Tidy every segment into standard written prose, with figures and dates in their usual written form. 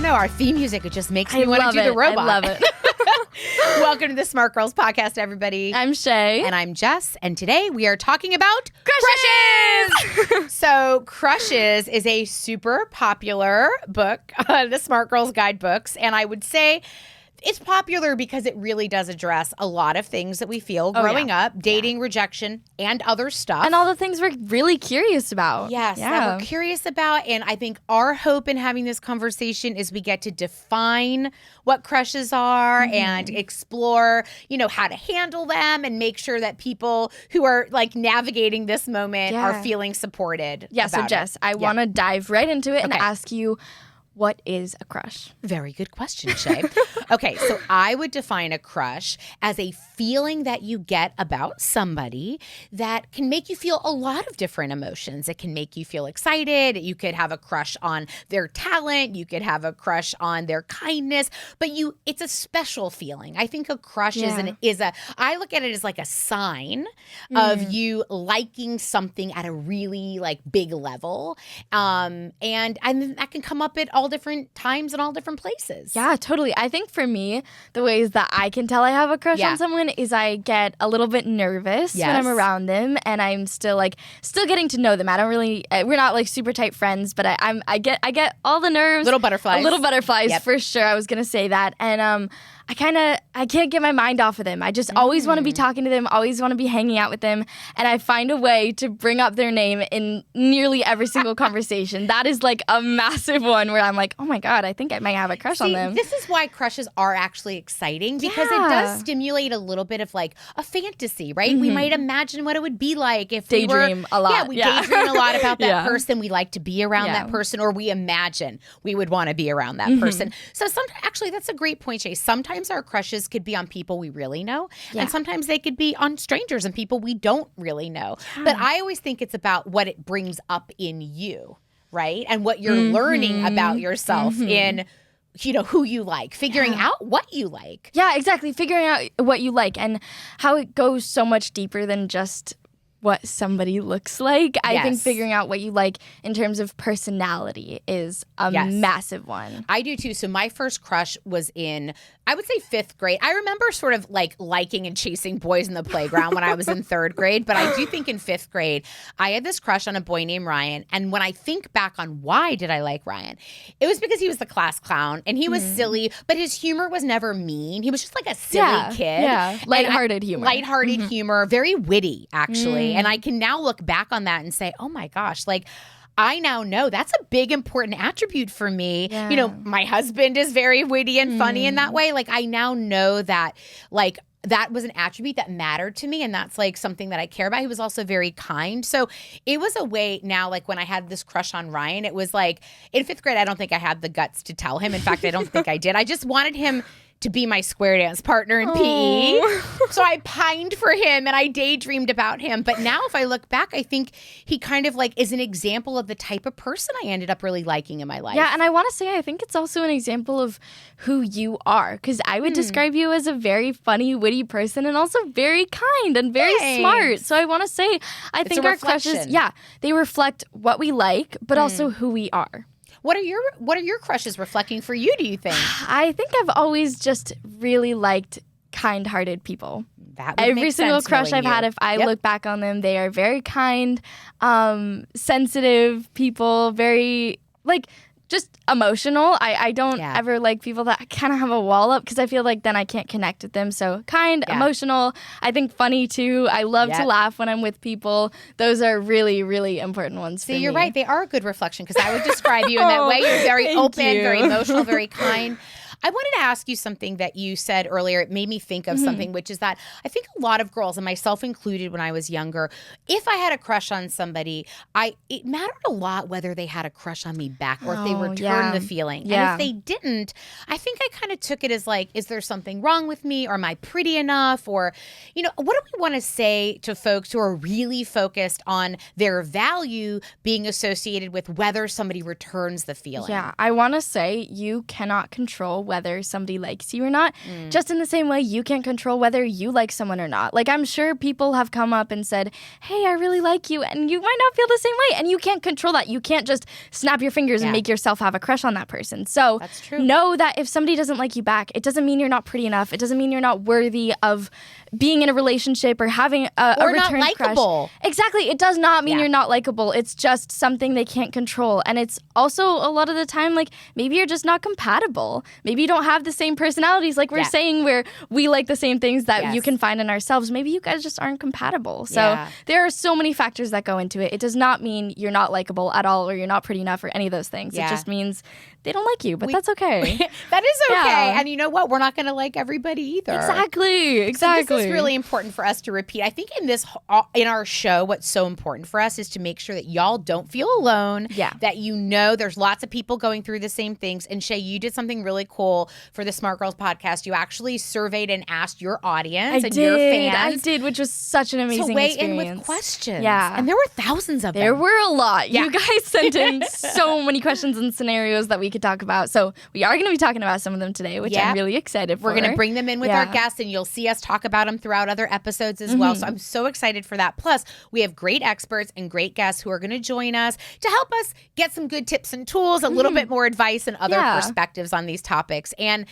know. Our theme music, it just makes me want to do the robot. I love it. Welcome to the Smart Girls Podcast, everybody. I'm Shay. And I'm Jess. And today we are talking about Crushes! So Crushes is a super popular book, the Smart Girls Guidebooks. And I would say it's popular because it really does address a lot of things that we feel growing up, dating, rejection, and other stuff. And all the things we're really curious about. Yes, that we're curious about. And I think our hope in having this conversation is we get to define what crushes are and explore, how to handle them and make sure that people who are like navigating this moment are feeling supported. Yeah, so Jess, I want to dive right into it and ask you, what is a crush? Very good question, Shay. Okay, so I would define a crush as a feeling that you get about somebody that can make you feel a lot of different emotions. It can make you feel excited. You could have a crush on their talent. You could have a crush on their kindness. But it's a special feeling. I think a crush I look at it as like a sign of you liking something at a really like big level. And that can come up at all different times and all different places. Yeah, totally. I think for me, the ways that I can tell I have a crush on someone is I get a little bit nervous when I'm around them, and I'm still getting to know them. I don't really, we're not like super tight friends, but I get all the nerves. Little butterflies. For sure. I was gonna say that, and I can't get my mind off of them. I just always want to be talking to them, always want to be hanging out with them, and I find a way to bring up their name in nearly every single conversation. That is like a massive one where I'm like, oh my God, I think I might have a crush on them. This is why crushes are actually exciting, because it does stimulate a little bit of like a fantasy, right? We might imagine what it would be like if daydream a lot. Yeah, we daydream a lot about that person. We like to be around that person, or we imagine we would want to be around that person. So actually, that's a great point, Shay. Sometimes our crushes could be on people we really know, and sometimes they could be on strangers and people we don't really know. But I always think it's about what it brings up in you, right? And what you're learning about yourself in who you like, figuring out what you like. Yeah, exactly. Figuring out what you like and how it goes so much deeper than just what somebody looks like. I think figuring out what you like in terms of personality is a massive one. I do too. So my first crush was in, I would say 5th grade. I remember sort of like liking and chasing boys in the playground when I was in 3rd grade. But I do think in 5th grade, I had this crush on a boy named Ryan. And when I think back on why did I like Ryan, it was because he was the class clown and he was silly, but his humor was never mean. He was just like a silly kid. Yeah, lighthearted humor. Lighthearted humor, very witty, actually. And I can now look back on that and say, oh my gosh, like I now know that's a big important attribute for me. Yeah. My husband is very witty and funny in that way. Like I now know that like that was an attribute that mattered to me, and that's like something that I care about. He was also very kind. So it was a way now, like when I had this crush on Ryan, it was like in 5th grade, I don't think I had the guts to tell him. In fact, I don't think I did. I just wanted him to be my square dance partner in PE. So I pined for him and I daydreamed about him. But now if I look back, I think he kind of like is an example of the type of person I ended up really liking in my life. Yeah, and I want to say I think it's also an example of who you are, because I would describe you as a very funny, witty person and also very kind and very smart. So I want to say I think our crushes, they reflect what we like, but also who we are. What are your crushes reflecting for you, do you think? I think I've always just really liked kind-hearted people. That would Every make single sense, crush knowing I've had, you. if I look back on them, they are very kind, sensitive people, very just emotional. I don't ever like people that kind of have a wall up, because I feel like then I can't connect with them. So kind, emotional, I think funny too. I love to laugh when I'm with people. Those are really, really important ones for me. So you're right. They are a good reflection, because I would describe you in that way. You're very open, very emotional, very kind. I wanted to ask you something that you said earlier. It made me think of something, which is that I think a lot of girls, and myself included when I was younger, if I had a crush on somebody, it mattered a lot whether they had a crush on me back or if they returned the feeling. Yeah. And if they didn't, I think I kind of took it as like, is there something wrong with me, or am I pretty enough? Or, you know, what do we want to say to folks who are really focused on their value being associated with whether somebody returns the feeling? Yeah, I want to say you cannot control whether somebody likes you or not. Just in the same way, you can't control whether you like someone or not. Like, I'm sure people have come up and said, hey, I really like you, and you might not feel the same way, and you can't control that. You can't just snap your fingers and make yourself have a crush on that person. So that's true. Know that if somebody doesn't like you back, it doesn't mean you're not pretty enough. It doesn't mean you're not worthy of being in a relationship or having a return likable. Crush. Exactly. It does not mean you're not likable. It's just something they can't control. And it's also a lot of the time, like, maybe you're just not compatible. Maybe you don't have the same personalities, like we're saying, where we like the same things that you can find in ourselves. Maybe you guys just aren't compatible. So there are so many factors that go into it. It does not mean you're not likable at all, or you're not pretty enough, or any of those things. It just means they don't like you, but that's okay. That is okay. And you know what? We're not going to like everybody either. Exactly. So this is really important for us to repeat. I think in our show, what's so important for us is to make sure that y'all don't feel alone. Yeah. That you know there's lots of people going through the same things. And Shay, you did something really cool for the Smart Girls podcast. You actually surveyed and asked your audience your fans. I did, which was such an amazing weigh experience. in with questions. Yeah. And there were thousands of them. There were a lot. Yeah. You guys sent in so many questions and scenarios that we could talk about. So we are going to be talking about some of them today, which I'm really excited for. We're going to bring them in with our guests, and you'll see us talk about them throughout other episodes as well. So I'm so excited for that. Plus, we have great experts and great guests who are going to join us to help us get some good tips and tools, a little bit more advice and other perspectives on these topics. And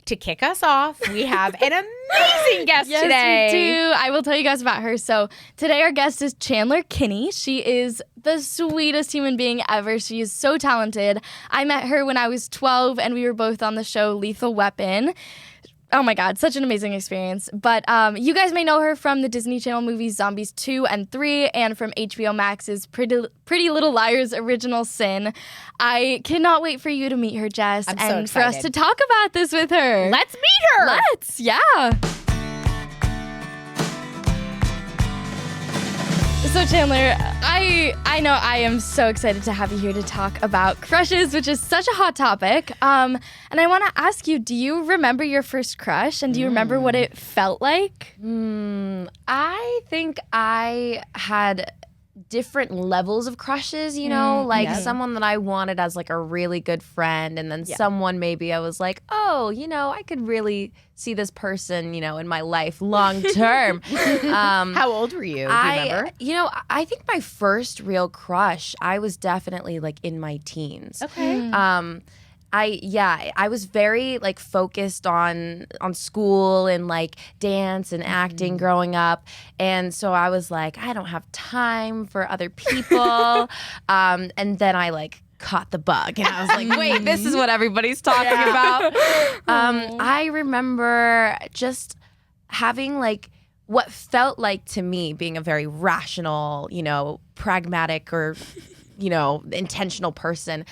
to kick us off, we have an amazing guest today. Yes, we do. I will tell you guys about her. So today our guest is Chandler Kinney. She is the sweetest human being ever. She is so talented. I met her when I was 12, and we were both on the show Lethal Weapon. Oh my God, such an amazing experience. But you guys may know her from the Disney Channel movies Zombies 2 and 3 and from HBO Max's Pretty Little Liars Original Sin. I cannot wait for you to meet her, Jess, I'm and so excited for us to talk about this with her. Let's meet her. Let's, yeah. So Chandler, I know I am so excited to have you here to talk about crushes, which is such a hot topic. And I want to ask you, do you remember your first crush, and do you remember what it felt like? I think I had different levels of crushes, you know, like someone that I wanted as like a really good friend, and then someone maybe I was like, oh, you know, I could really see this person, you know, in my life long term. How old were you? Do you remember? You know, I think my first real crush, I was definitely like in my teens. Okay. I was very like focused on school and like dance and acting growing up, and so I was like, I don't have time for other people, and then I like caught the bug, and I was like, wait, this is what everybody's talking about. I remember just having like what felt like to me being a very rational, you know, pragmatic or you know, intentional person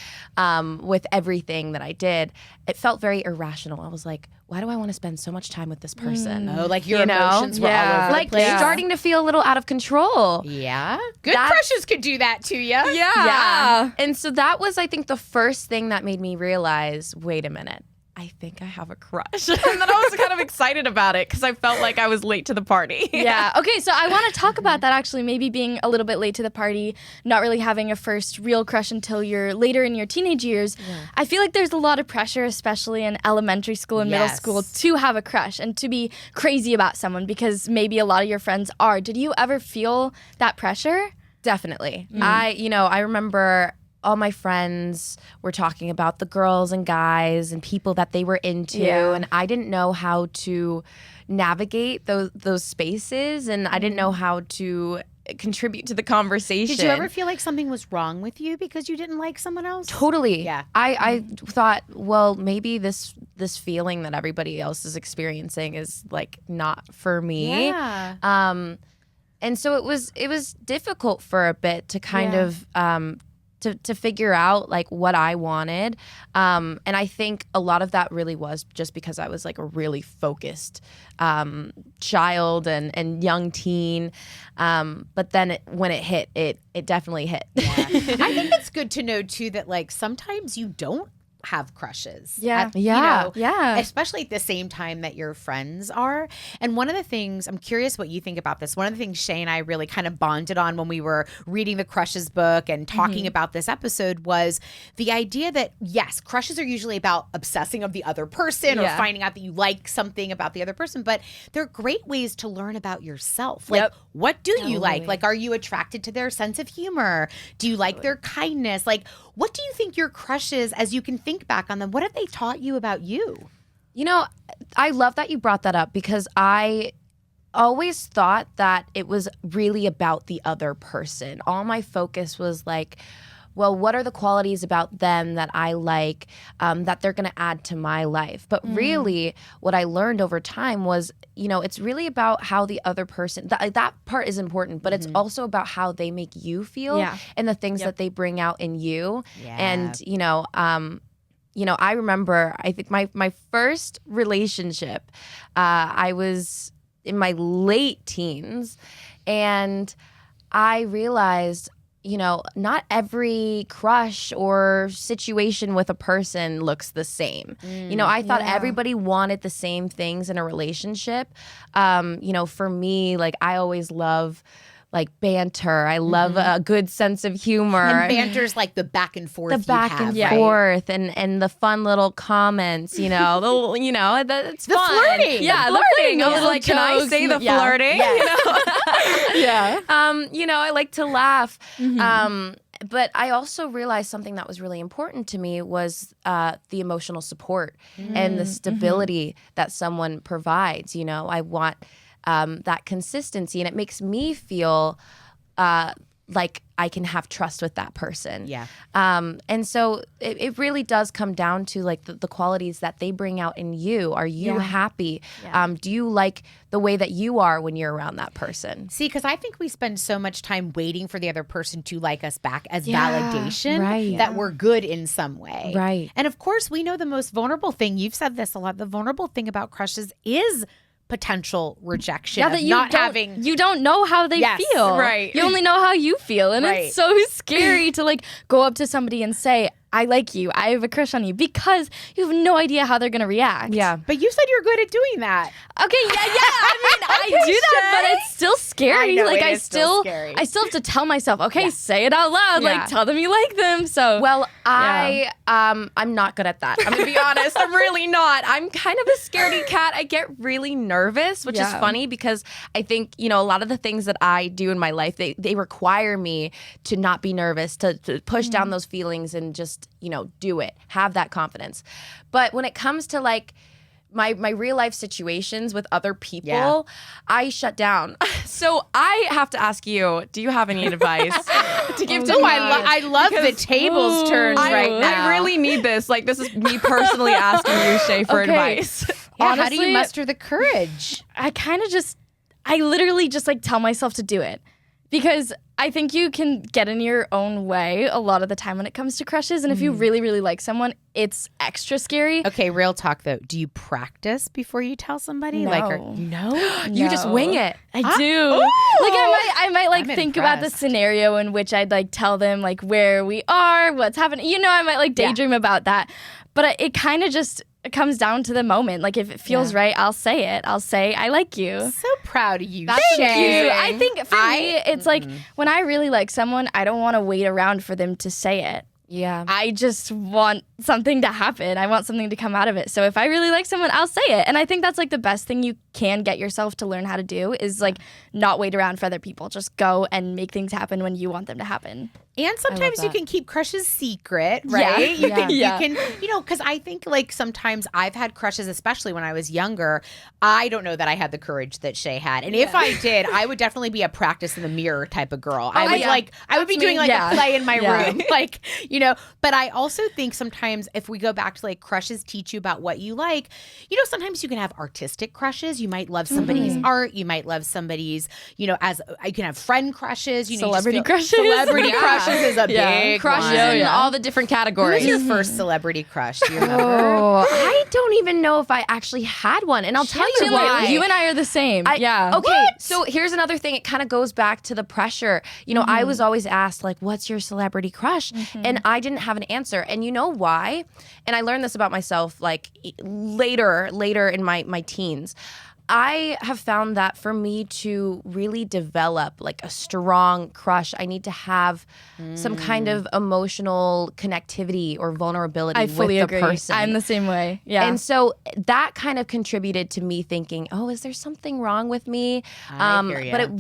with everything that I did. It felt very irrational. I was like, why do I want to spend so much time with this person? Oh, like your emotions were all over like the place. starting to feel a little out of control. Yeah. Good crushes could do that to you. Yeah. And so that was, I think, the first thing that made me realize, wait a minute, I think I have a crush. And then I was kind of excited about it because I felt like I was late to the party. Yeah. Okay, so I want to talk about that actually, maybe being a little bit late to the party, not really having a first real crush until you're later in your teenage years. Yeah. I feel like there's a lot of pressure, especially in elementary school and middle school, to have a crush and to be crazy about someone because maybe a lot of your friends are. Did you ever feel that pressure? Definitely. I remember all my friends were talking about the girls and guys and people that they were into, and I didn't know how to navigate those spaces, and I didn't know how to contribute to the conversation. Did you ever feel like something was wrong with you because you didn't like someone else? Totally. Yeah. I thought, well, maybe this feeling that everybody else is experiencing is like not for me. Yeah. And so it was difficult for a bit to kind of to figure out like what I wanted. And I think a lot of that really was just because I was like a really focused child and young teen. But then when it hit, it definitely hit. Yeah. I think it's good to know too that like sometimes you don't have crushes. Yeah. Especially at the same time that your friends are. And one of the things, I'm curious what you think about this. One of the things Shay and I really kind of bonded on when we were reading the Crushes book and talking about this episode was the idea that, yes, crushes are usually about obsessing of the other person or finding out that you like something about the other person, but they're great ways to learn about yourself. Like, what do you like? Like, are you attracted to their sense of humor? Do you like their kindness? Like, what do you think your crushes, as you can think back on them, what have they taught you about you? You know, I love that you brought that up because I always thought that it was really about the other person. All my focus was like, well, what are the qualities about them that I like that they're going to add to my life? But really, what I learned over time was, you know, it's really about how the other person, that part is important, but it's also about how they make you feel and the things that they bring out in you. Yeah. And, I remember, I think my first relationship, I was in my late teens, and I realized, you know, not every crush or situation with a person looks the same. You know, I thought everybody wanted the same things in a relationship. For me, like, I always love like banter. I love a good sense of humor. And banter's like the back and forth. The back and forth and the fun little comments, it's the fun. Flirting. Yeah, the flirting. I was like, can I say the flirting? I like to laugh. But I also realized something that was really important to me was the emotional support and the stability that someone provides. You know, I want that consistency, and it makes me feel like I can have trust with that person. Yeah. And so it really does come down to like the qualities that they bring out in you. Are you happy? Yeah. Do you like the way that you are when you're around that person? See, because I think we spend so much time waiting for the other person to like us back as validation that we're good in some way. Right. And of course, we know the most vulnerable thing, you've said this a lot, the vulnerable thing about crushes is potential rejection. Yeah, that you don't know how they feel. Right. You only know how you feel. And it's so scary to like go up to somebody and say, I like you, I have a crush on you, because you have no idea how they're going to react. Yeah. But you said you're good at doing that. Okay, I mean, I do that, but it's still scary. I know, like it is still scary. I still have to tell myself, okay, say it out loud, like tell them you like them. So well, I'm not good at that. I'm gonna be honest. I'm really not. I'm kind of a scaredy cat. I get really nervous, which is funny because I think, a lot of the things that I do in my life, they require me to not be nervous, to push down those feelings and just, do it. Have that confidence. But when it comes to like my real life situations with other people, I shut down. So I have to ask you, do you have any advice to give to me? I love the tables turned right now. I really need this. Like, this is me personally asking you, Shay, for advice. Honestly, how do you muster the courage? I literally just like tell myself to do it. Because I think you can get in your own way a lot of the time when it comes to crushes. And if you really, really like someone, it's extra scary. Okay, real talk though. Do you practice before you tell somebody? No. No? You just wing it. I do. Like I might like think about the scenario in which I'd like tell them like where we are, what's happening. I might like daydream about that. But it kind of just comes down to the moment. Like if it feels right, I'll say it. I'll say I like you. So proud of you. Thank you. I think for me, it's like when I really like someone, I don't want to wait around for them to say it. Yeah. I just want something to happen. I want something to come out of it. So if I really like someone, I'll say it. And I think that's like the best thing you can get yourself to learn how to do is like not wait around for other people. Just go and make things happen when you want them to happen. And sometimes you can keep crushes secret, right? Yeah. You can, because I think like sometimes I've had crushes, especially when I was younger. I don't know that I had the courage that Shay had. And if I did, I would definitely be a practice in the mirror type of girl. I would be doing like a play in my room. Like, but I also think sometimes if we go back to like crushes teach you about what you like, sometimes you can have artistic crushes. You might love somebody's art. You might love somebody's, as you can have friend crushes, celebrity crushes. Celebrity crushes. crushes is a big crushes one. in all the different categories. Who's your first celebrity crush? Do you remember? Oh, I don't even know if I actually had one, and I'll tell you why. You and I are the same. Okay, What? so here's another thing. It kind of goes back to the pressure. You know, I was always asked, like, what's your celebrity crush? And I didn't have an answer. And you know why? And I learned this about myself, like, later in my teens. I have found that for me to really develop like a strong crush, I need to have some kind of emotional connectivity or vulnerability I fully with the agree. person. I'm the same way. Yeah. And so that kind of contributed to me thinking, oh, is there something wrong with me? I hear ya. But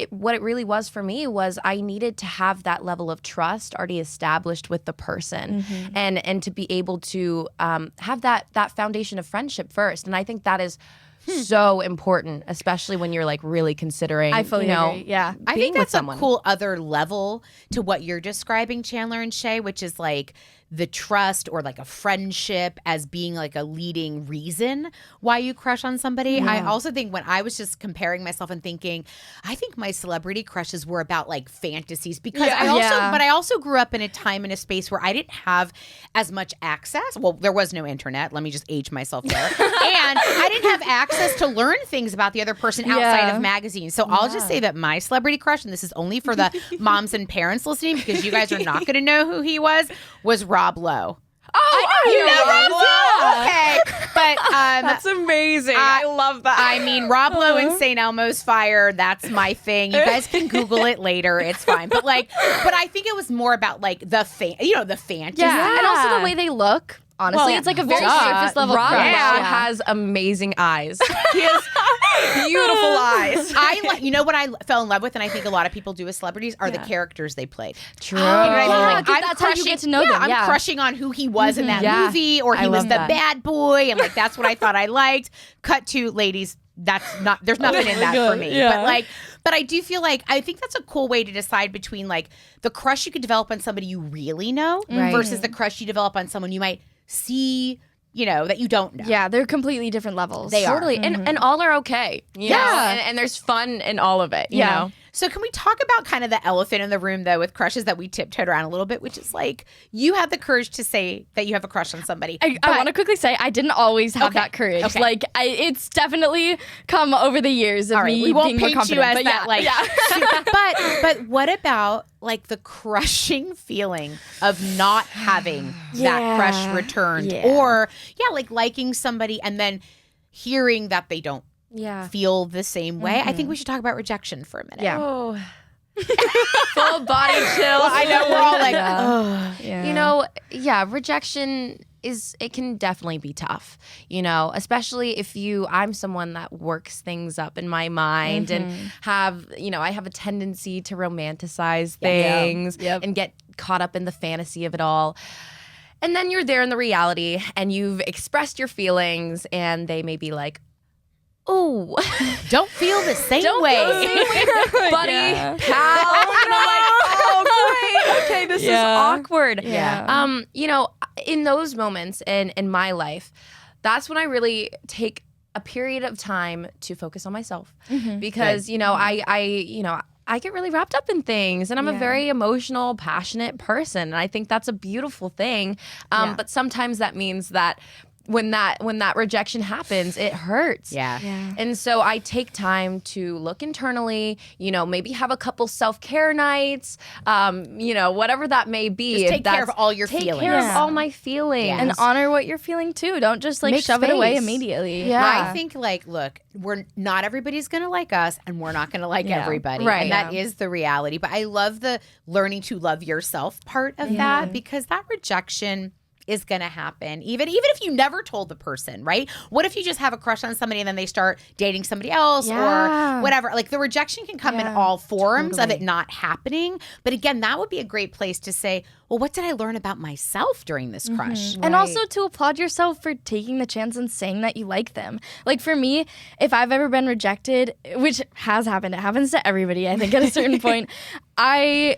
what it really was for me was I needed to have that level of trust already established with the person, and to be able to have that foundation of friendship first. And I think that is so important, especially when you're like really considering. I fully agree. Yeah. I being think that's with someone. a cool other level to what you're describing, Chandler and Shay, which is like the trust or like a friendship as being like a leading reason why you crush on somebody. I also think when I was just comparing myself and thinking, I think my celebrity crushes were about like fantasies because I also grew up in a time and a space where I didn't have as much access. Well, there was no internet. Let me just age myself there. And I didn't have access to learn things about the other person outside of magazines. So I'll just say that my celebrity crush, and this is only for the moms and parents listening because you guys are not going to know who he was Rob Lowe. Oh, You know Rob Lowe? Okay. But that's amazing. I love that. I mean, Rob Lowe and St. Elmo's Fire, that's my thing. You guys can Google it later. It's fine. But I think it was more about like the fantasy. Yeah. And also the way they look. Honestly, it's like a very surface level Rob crush. Lowe has amazing eyes. He has beautiful eyes. You know what I fell in love with, and I think a lot of people do with celebrities are the characters they played. True. You know what I mean? Like, Yeah, that's how you get to know them. I'm Yeah. crushing on who he was in that Yeah. movie, or he I was love the that. bad boy, and like that's what I thought I liked. Cut to ladies. There's nothing in that for me. Yeah. But I do feel like I think that's a cool way to decide between like the crush you could develop on somebody you really know versus the crush you develop on someone you might see, that you don't know. Yeah, they're completely different levels. They are. Totally. And all are okay. You know? And there's fun in all of it. You know? So can we talk about kind of the elephant in the room, though, with crushes that we tiptoed around a little bit, which is like you have the courage to say that you have a crush on somebody. I want to quickly say I didn't always have that courage. Okay. Like it's definitely come over the years of me we won't being more paint you confident. as that, but what about like the crushing feeling of not having that crush returned, or like liking somebody and then hearing that they don't feel the same way? I think we should talk about rejection for a minute. Yeah. Oh. Full body chill. I know we're all like, rejection it can definitely be tough, especially if I'm someone that works things up in my mind and I have a tendency to romanticize things and get caught up in the fantasy of it all. And then you're there in the reality and you've expressed your feelings and they may be like, oh, don't feel the same way, buddy, pal. And I'm like, oh, great. Okay, this is awkward. Yeah. In those moments in my life, that's when I really take a period of time to focus on myself because, I get really wrapped up in things and I'm a very emotional, passionate person. And I think that's a beautiful thing. But sometimes that means that when that rejection happens, it hurts. Yeah. And so I take time to look internally, maybe have a couple self-care nights, whatever that may be. Just take care of all your feelings. Take care of all my feelings. And honor what you're feeling too. Don't just like Make shove it away space. immediately. I think look, not everybody's going to like us and we're not going to like everybody. Right. And that is the reality. But I love the learning to love yourself part of that, because that rejection is going to happen. Even if you never told the person, right? What if you just have a crush on somebody and then they start dating somebody else or whatever? Like the rejection can come in all forms of it not happening. But again, that would be a great place to say, well, what did I learn about myself during this crush? And also to applaud yourself for taking the chance and saying that you like them. Like for me, if I've ever been rejected, which has happened, it happens to everybody, I think at a certain point, I'm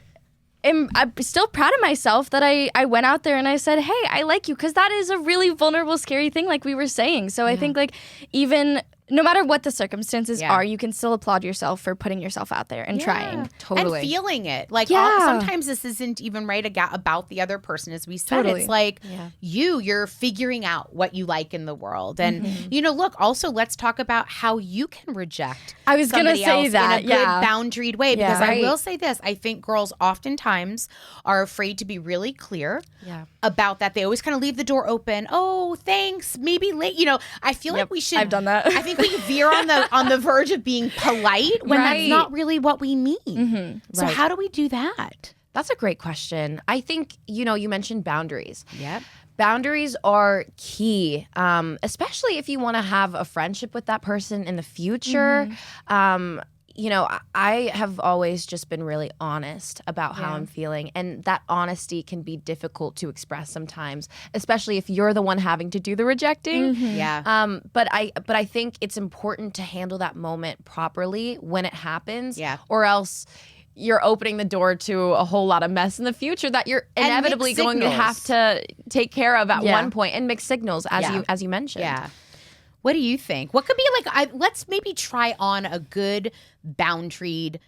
still proud of myself that I went out there and I said, hey, I like you, because that is a really vulnerable, scary thing, like we were saying. So I think like even no matter what the circumstances are, you can still applaud yourself for putting yourself out there and trying. Totally. And feeling it. Like, sometimes this isn't even right about the other person, as we said. It's like you're figuring out what you like in the world. And, look, also let's talk about how you can reject I was going to say that. in a good boundaried way. Because I will say this. I think girls oftentimes are afraid to be really clear about that. They always kind of leave the door open. Oh, thanks. Maybe late. I feel like we should. I've done that. I think we veer on the verge of being polite when that's not really what we mean. So how do we do that? That's a great question. I think, you mentioned boundaries. Yep. Boundaries are key, especially if you want to have a friendship with that person in the future. I have always just been really honest about how I'm feeling. And that honesty can be difficult to express sometimes, especially if you're the one having to do the rejecting. Yeah. But I think it's important to handle that moment properly when it happens. Yeah. Or else you're opening the door to a whole lot of mess in the future that you're inevitably going to have to take care of at one point, and mixed signals, as you mentioned. Yeah. What do you think? What could be let's maybe try on a good boundaried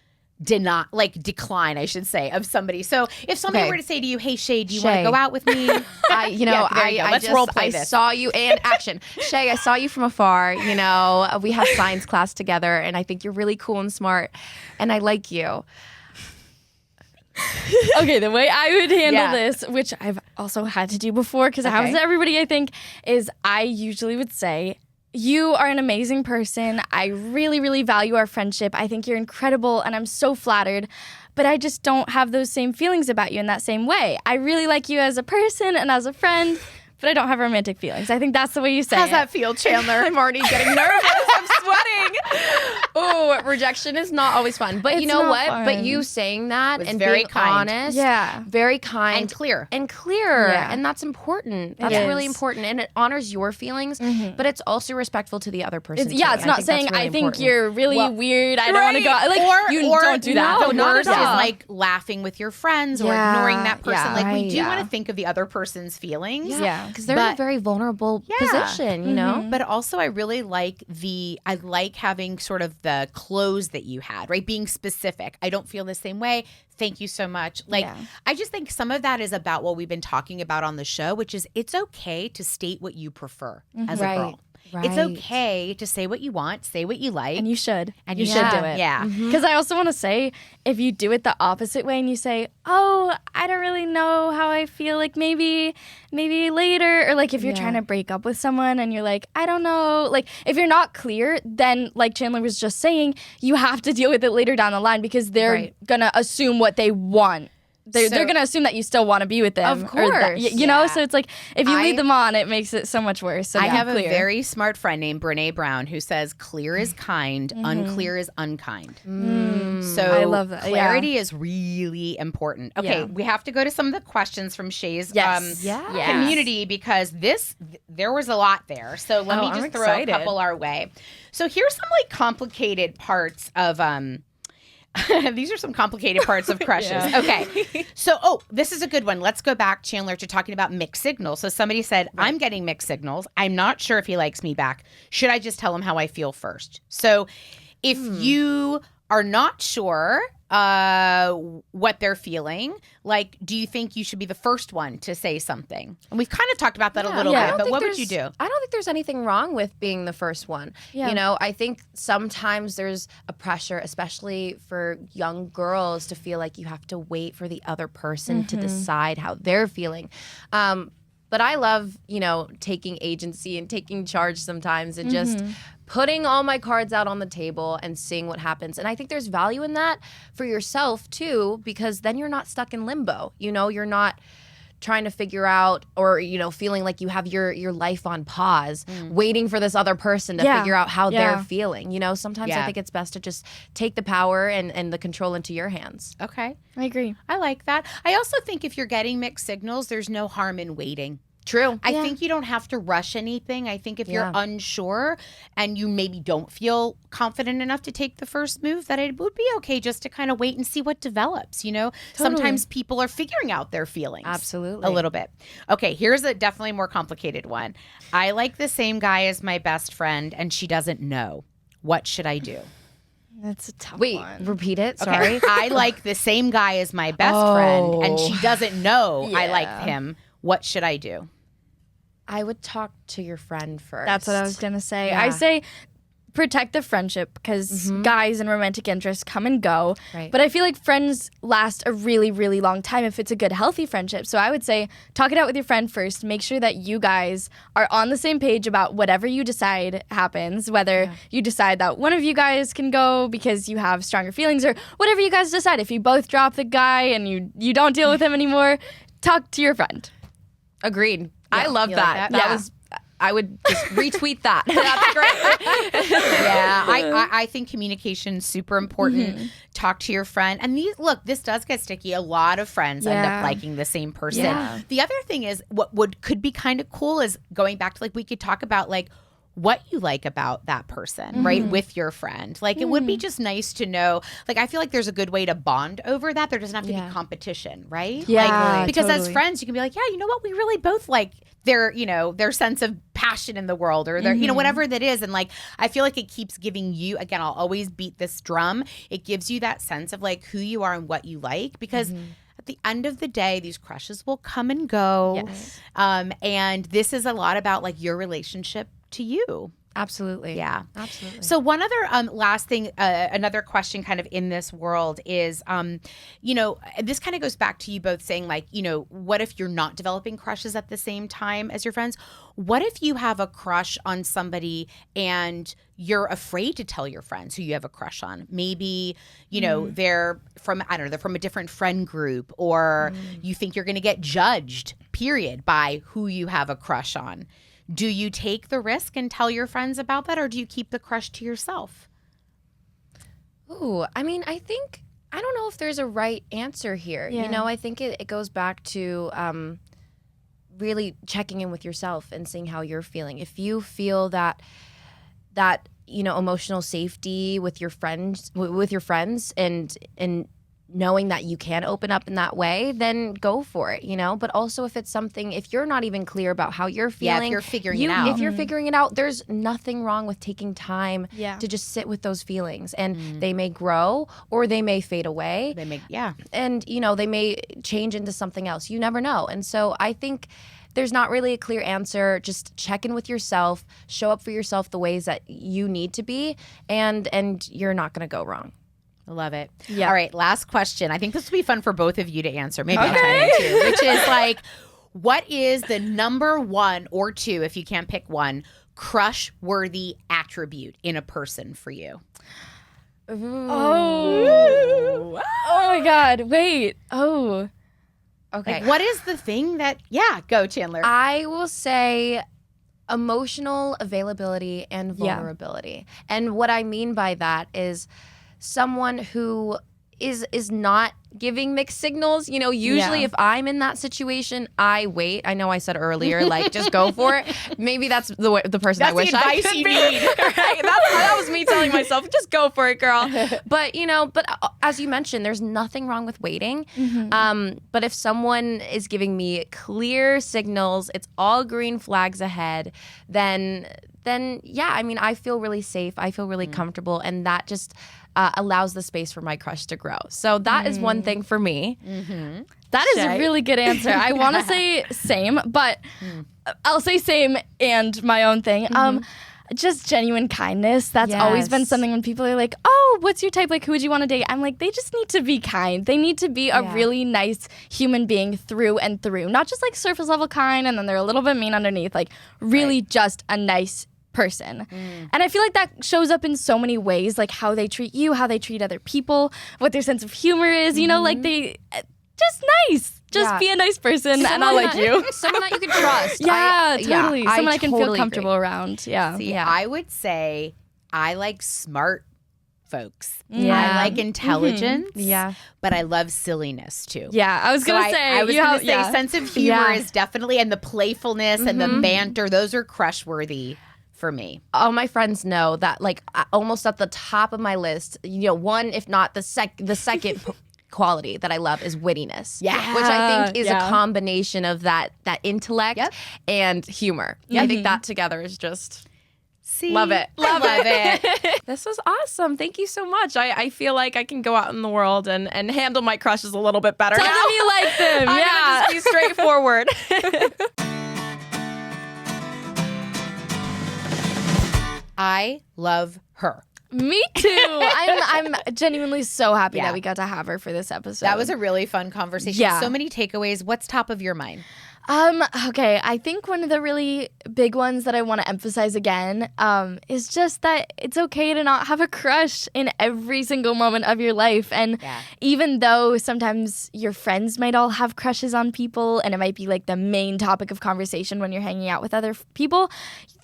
decline, I should say, of somebody. So if somebody were to say to you, "Hey, Shay, do you want to go out with me?" Let's role play this. I saw you and action. Shay, I saw you from afar. We have science class together, and I think you're really cool and smart, and I like you. Okay, the way I would handle this, which I've also had to do before because it happens to everybody, I think, is I usually would say, you are an amazing person. I really, really value our friendship. I think you're incredible, and I'm so flattered. But I just don't have those same feelings about you in that same way. I really like you as a person and as a friend, but I don't have romantic feelings. I think that's the way you say How's that feel, Chandler? I'm already getting nervous. I'm sweating. Oh, rejection is not always fun. But it's you know what? fun. But you saying that and very being kind. honest, very kind. And clear. And that's important. That's really important. And it honors your feelings, but it's also respectful to the other person. It's not saying, I think you're really weird. I don't want to go. Or don't do that. No, not at all. Is like laughing with your friends or ignoring that person. We do want to think of the other person's feelings. Yeah. Because they're in a very vulnerable position, But also I really like having sort of the close that you had, right? Being specific. I don't feel the same way. Thank you so much. I just think some of that is about what we've been talking about on the show, which is it's okay to state what you prefer as a girl. Right. It's okay to say what you want, say what you like. And you should. And you should do it. Yeah. Because I also want to say, if you do it the opposite way and you say, oh, I don't really know how I feel, like maybe later, or like if you're trying to break up with someone and you're like, I don't know, like if you're not clear, then like Chandler was just saying, you have to deal with it later down the line because they're going to assume what they want. They're going to assume that you still want to be with them. Of course. You know? So it's like, if you lead them on, it makes it so much worse. So I have a very smart friend named Brene Brown who says, clear is kind, unclear is unkind. So I love that. Clarity is really important. Okay, we have to go to some of the questions from Shay's community because there was a lot there. So let me just throw a couple our way. So here's some complicated parts of these are some complicated parts of crushes. Okay. So, this is a good one. Let's go back, Chandler, to talking about mixed signals. So somebody said, I'm getting mixed signals. I'm not sure if he likes me back. Should I just tell him how I feel first? So if you are not sure what they're feeling, do you think you should be the first one to say something? And we've kind of talked about that a little bit, but what would you do? I don't think there's anything wrong with being the first one. Yeah. I think sometimes there's a pressure, especially for young girls, to feel like you have to wait for the other person to decide how they're feeling. But I love, taking agency and taking charge sometimes and just putting all my cards out on the table and seeing what happens. And I think there's value in that for yourself too, because then you're not stuck in limbo. You're not trying to figure out or, feeling like you have your life on pause, waiting for this other person to figure out how they're feeling. Sometimes I think it's best to just take the power and the control into your hands. Okay. I agree. I like that. I also think if you're getting mixed signals, there's no harm in waiting. True. I think you don't have to rush anything. I think if you're unsure and you maybe don't feel confident enough to take the first move, that it would be okay just to kind of wait and see what develops, you know? Totally. Sometimes people are figuring out their feelings. Absolutely. A little bit. Okay, here's a definitely more complicated one. I like the same guy as my best friend and she doesn't know. What should I do? That's a tough Wait, one. repeat it. Sorry. Okay. I like the same guy as my best friend and she doesn't know I like him. What should I do? I would talk to your friend first. That's what I was going to say. Yeah. I say protect the friendship because guys and romantic interests come and go. Right. But I feel like friends last a really, really long time if it's a good, healthy friendship. So I would say talk it out with your friend first. Make sure that you guys are on the same page about whatever you decide happens, whether you decide that one of you guys can go because you have stronger feelings or whatever you guys decide. If you both drop the guy and you don't deal with him anymore, talk to your friend. Agreed. I love You that. like that? That was. I would just retweet that. That's great. Yeah, I think communication is super important. Talk to your friend. And this does get sticky. A lot of friends end up liking the same person. Yeah. The other thing is what could be kind of cool is going back to we could talk about what you like about that person, right, with your friend. It would be just nice to know. I feel like there's a good way to bond over that. There doesn't have to be competition, right? Yeah, because as totally. friends, you can be like, yeah, you know what? We really both like their sense of passion in the world or their, whatever that is. And I feel like it keeps giving you, again, I'll always beat this drum. It gives you that sense of who you are and what you like because at the end of the day, these crushes will come and go. Yes. And this is a lot about your relationship to you. Absolutely. Yeah. Absolutely. So one other last thing, another question kind of in this world is, this kind of goes back to you both saying what if you're not developing crushes at the same time as your friends? What if you have a crush on somebody and you're afraid to tell your friends who you have a crush on? Maybe, they're from, they're from a different friend group or you think you're going to get judged, period, by who you have a crush on. Do you take the risk and tell your friends about that, or do you keep the crush to yourself? Ooh, I mean, I don't know if there's a right answer here. Yeah. I think it goes back to really checking in with yourself and seeing how you're feeling. If you feel that emotional safety with your friends, and knowing that you can open up in that way, then go for it, But also if you're not even clear about how you're feeling. Yeah, if you're figuring it out. If you're figuring it out, there's nothing wrong with taking time Yeah. to just sit with those feelings. And they may grow or they may fade away. And, they may change into something else. You never know. And so I think there's not really a clear answer. Just check in with yourself, show up for yourself the ways that you need to be, and you're not going to go wrong. Love it. Yeah. All right, last question. I think this will be fun for both of you to answer. Maybe China too, which is what is the number one or two, if you can't pick one, crush-worthy attribute in a person for you? Oh my God. Wait. Oh. Okay. What is the thing that, go Chandler. I will say emotional availability and vulnerability. And what I mean by that is someone who is not giving mixed signals. Usually if I'm in that situation, I wait. I know I said earlier, just go for it. Maybe that's the person I wish I could be. Right? That was me telling myself, just go for it, girl. But, as you mentioned, there's nothing wrong with waiting. But if someone is giving me clear signals, it's all green flags ahead, then I feel really safe. I feel really comfortable. And that just allows the space for my crush to grow. So that is one thing for me. That is a really good answer. I want to say same, but I'll say same and my own thing. Just genuine kindness. That's always been something when people are like, oh, what's your type? Who would you want to date? I'm like, they just need to be kind. They need to be a really nice human being through and through. Not just surface level kind and then they're a little bit mean underneath. Really just a nice person. And I feel like that shows up in so many ways, how they treat you, how they treat other people, what their sense of humor is, they just nice. Just be a nice person and I'll like you. Someone that you can trust. Totally. Someone I can feel totally comfortable agree. around. Yeah. See, I would say I like smart, folks. Yeah. I like intelligence, Yeah. but I love silliness too. Yeah, I was going to say. I was going to say sense of humor is definitely, and the playfulness and the banter, those are crush worthy for me. All my friends know that, like, almost at the top of my list, one, if not the second quality that I love is wittiness. Yeah. Which I think is a combination of that intellect and humor. I think that together is just... Love it. Love it. This was awesome. Thank you so much. I feel like I can go out in the world and handle my crushes a little bit better Tell now. them you like them. I'm yeah. gonna just be straightforward. I love her. Me too. I'm genuinely so happy that we got to have her for this episode. That was a really fun conversation. Yeah. So many takeaways. What's top of your mind? Okay, I think one of the really big ones that I want to emphasize again is just that it's okay to not have a crush in every single moment of your life. And even though sometimes your friends might all have crushes on people and it might be like the main topic of conversation when you're hanging out with other people,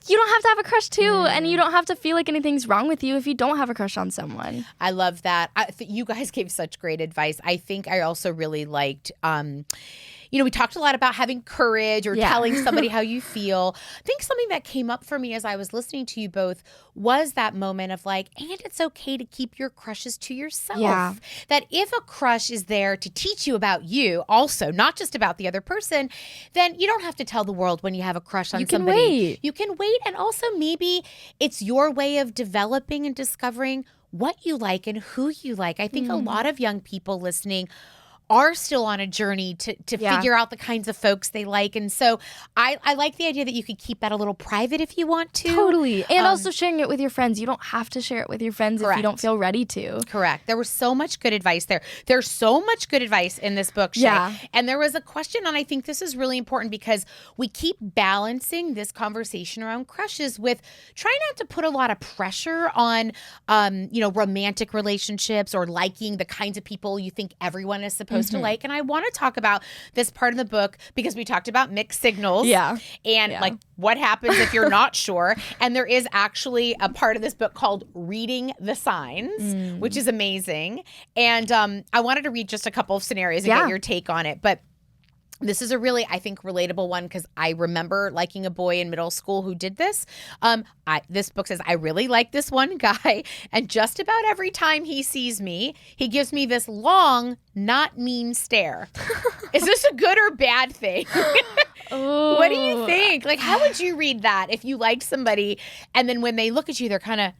you don't have to have a crush too, and you don't have to feel like anything's wrong with you if you don't have a crush on someone. I love that. You guys gave such great advice. I think I also really liked... we talked a lot about having courage or telling somebody how you feel. I think something that came up for me as I was listening to you both was that moment of like, and it's okay to keep your crushes to yourself. Yeah. That if a crush is there to teach you about you also, not just about the other person, then you don't have to tell the world when you have a crush on somebody. Wait. You can wait. And also maybe it's your way of developing and discovering what you like and who you like. I think a lot of young people listening are still on a journey to figure out the kinds of folks they like. And so I like the idea that you could keep that a little private if you want to. Totally. And also sharing it with your friends. You don't have to share it with your friends if you don't feel ready to. Correct. There was so much good advice there. There's so much good advice in this book, Shay. Yeah. And there was a question, and I think this is really important because we keep balancing this conversation around crushes with trying not to put a lot of pressure on, romantic relationships or liking the kinds of people you think everyone is supposed to like. And I want to talk about this part of the book because we talked about mixed signals and like what happens if you're not sure. And there is actually a part of this book called Reading the Signs, which is amazing. And I wanted to read just a couple of scenarios and get your take on it. But this is a really, I think, relatable one because I remember liking a boy in middle school who did this. This book says, I really like this one guy, and just about every time he sees me, he gives me this long, not mean stare. Is this a good or bad thing? What do you think? Like, how would you read that if you liked somebody and then when they look at you, they're kind of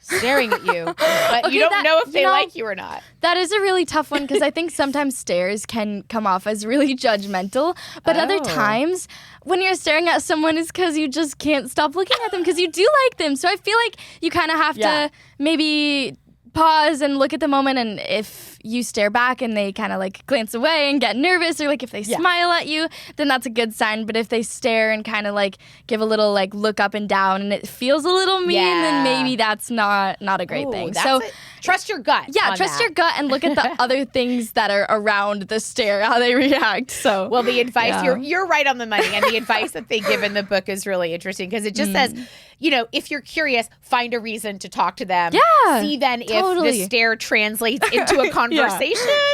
staring at you, but you don't know if they like you or not? That is a really tough one because I think sometimes stares can come off as really judgmental, but other times when you're staring at someone is because you just can't stop looking at them because you do like them. So I feel like you kind of have to maybe pause and look at the moment, and if you stare back and they kind of like glance away and get nervous, or like if they smile at you, then that's a good sign. But if they stare and kind of like give a little like look up and down and it feels a little mean, then maybe that's not a great thing. So trust your gut. Yeah, trust your gut and look at the other things that are around the stare, how they react. So well, the advice you're right on the money, and the advice that they give in the book is really interesting because it just says, if you're curious, find a reason to talk to them. Yeah, see then if the stare translates into a conversation.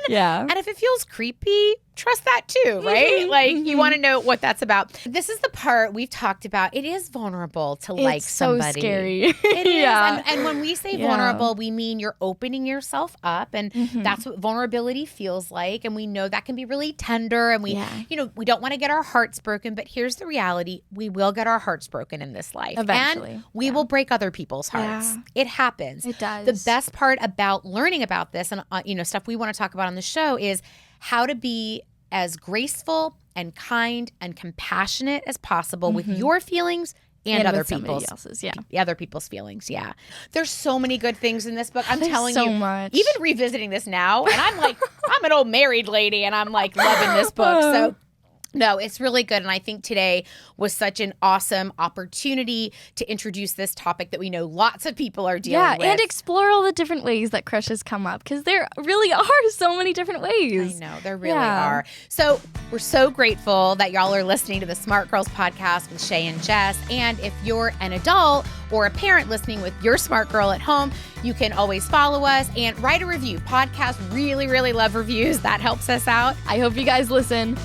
Yeah. And if it feels creepy, trust that too, right? Like you want to know what that's about. This is the part we've talked about. It is vulnerable to like somebody. It's so scary. It is. And when we say vulnerable, we mean you're opening yourself up, and that's what vulnerability feels like. And we know that can be really tender, and we don't want to get our hearts broken, but here's the reality. We will get our hearts broken in this life. Eventually. And we will break other people's hearts. Yeah. It happens. It does. The best part about learning about this and stuff we want to talk about on the show is how to be as graceful and kind and compassionate as possible with your feelings and other people's other people's feelings. Yeah. There's so many good things in this book. I'm telling you, much. even revisiting this now, and I'm like, I'm an old married lady and I'm like loving this book. So No, it's really good. And I think today was such an awesome opportunity to introduce this topic that we know lots of people are dealing with. Yeah, and explore all the different ways that crushes come up, because there really are so many different ways. I know, there really are. So we're so grateful that y'all are listening to the Smart Girls podcast with Shay and Jess. And if you're an adult or a parent listening with your smart girl at home, you can always follow us and write a review. Podcasts really, really love reviews. That helps us out. I hope you guys listen.